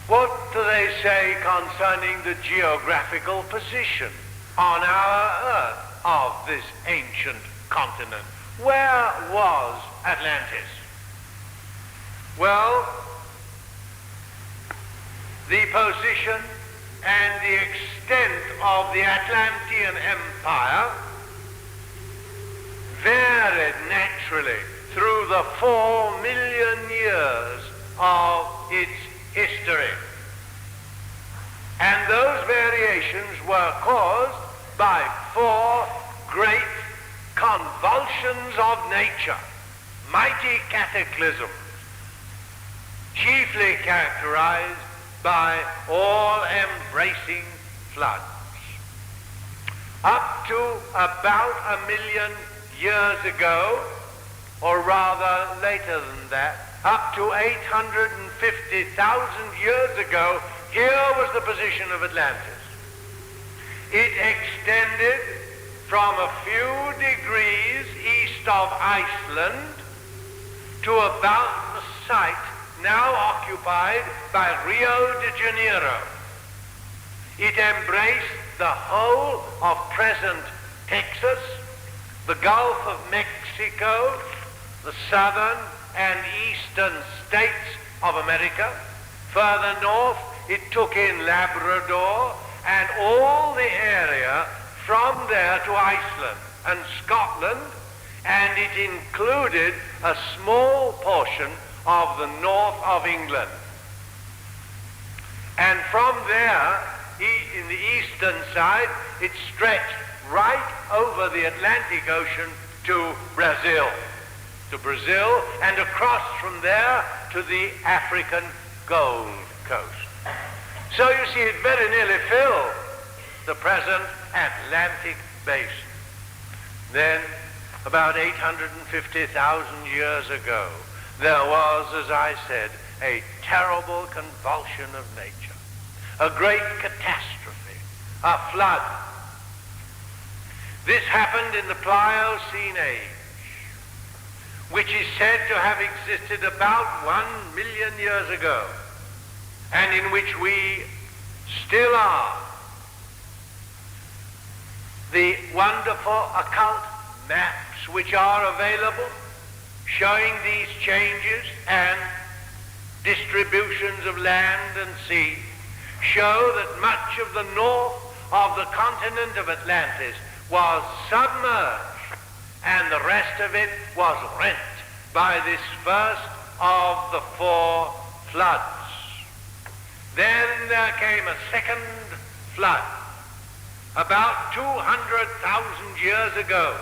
What do they say concerning the geographical position on our Earth of this ancient continent? Where was Atlantis? Well, the position and the extent of the Atlantean Empire varied naturally through the 4 million years of its history. And those variations were caused by 4 great convulsions of nature, mighty cataclysms, chiefly characterized by all-embracing floods. Up to about 1 million years ago, or rather later than that, up to 850,000 years ago, here was the position of Atlantis. It extended from a few degrees east of Iceland to about the site now occupied by Rio de Janeiro. It embraced the whole of present Texas, the Gulf of Mexico, the southern and eastern states of America. Further north, it took in Labrador and all the area from there to Iceland and Scotland, and it included a small portion of the north of England. And from there, in the eastern side, it stretched right over the Atlantic Ocean to Brazil, and across from there to the African Gold Coast. So you see, it very nearly filled the present Atlantic basin. Then, about 850,000 years ago, there was, as I said, a terrible convulsion of nature, a great catastrophe, a flood. This happened in the Pliocene age, which is said to have existed about 1 million years ago, and in which we still are. The wonderful occult maps which are available showing these changes and distributions of land and sea show that much of the north of the continent of Atlantis was submerged and the rest of it was rent by this first of the 4 floods. Then there came a second flood about 200,000 years ago,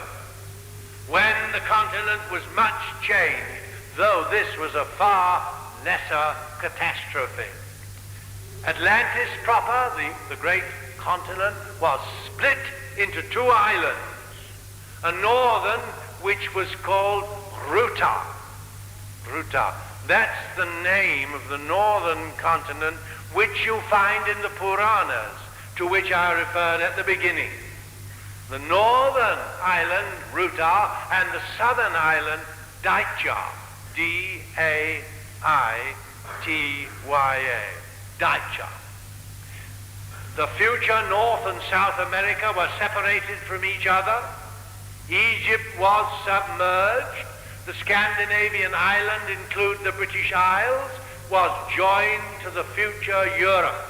when the continent was much changed, though this was a far lesser catastrophe. Atlantis proper, the great continent, was split into 2 islands, a northern which was called Ruta. That's the name of the northern continent which you find in the Puranas, to which I referred at the beginning. The northern island, Ruta, and the southern island, Daitya, D-A-I-T-Y-A, Daitya. The future North and South America were separated from each other. Egypt was submerged. The Scandinavian island, include the British Isles, was joined to the future Europe.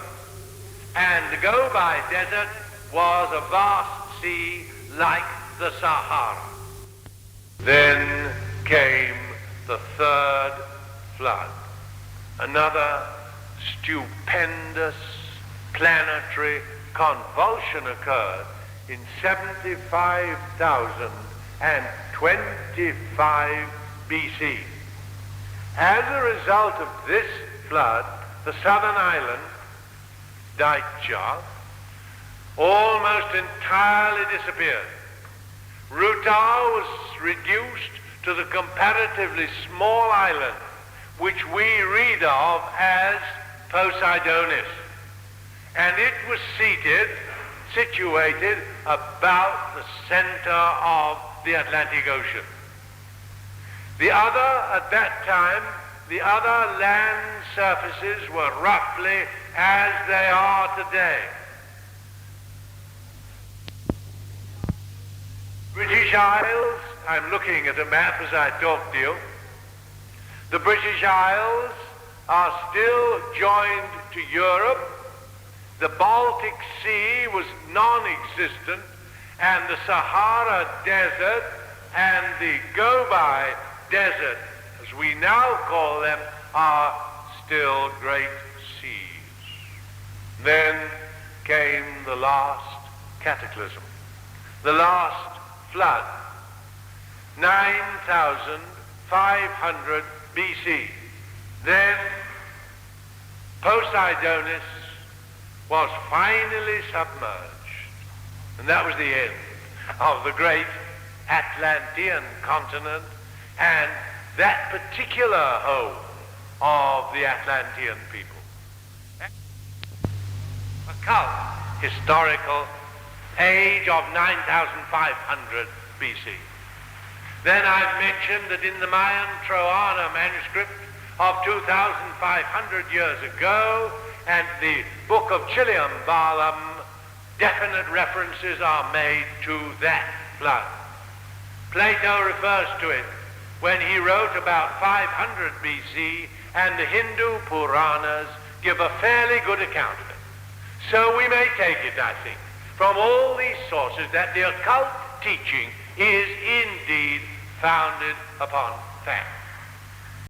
And the go-by desert was a vast sea like the Sahara. Then came the 3rd flood. Another stupendous planetary convulsion occurred in 75,025 BC. As a result of this flood, the southern island, Daitya, almost entirely disappeared. Ruta was reduced to the comparatively small island which we read of as Poseidonis, and it was situated about the center of the Atlantic Ocean. The other, at that time, the other land surfaces were roughly as they are today. British Isles, I'm looking at a map as I talk to you. The British Isles are still joined to Europe. The Baltic Sea was non-existent, and the Sahara Desert and the Gobi Desert, as we now call them, are still great seas. Then came the last cataclysm, the last flood, 9,500 BC. Then Poseidonis was finally submerged, and that was the end of the great Atlantean continent and that particular home of the Atlantean people. A cult historical age of 9,500 BC. Then I've mentioned that in the Mayan Troana manuscript of 2,500 years ago and the book of Chiliambalam, definite references are made to that flood. Plato refers to it when he wrote about 500 BC, and the Hindu Puranas give a fairly good account of it. So we may take it, I think, from all these sources that the occult teaching is indeed founded upon fact.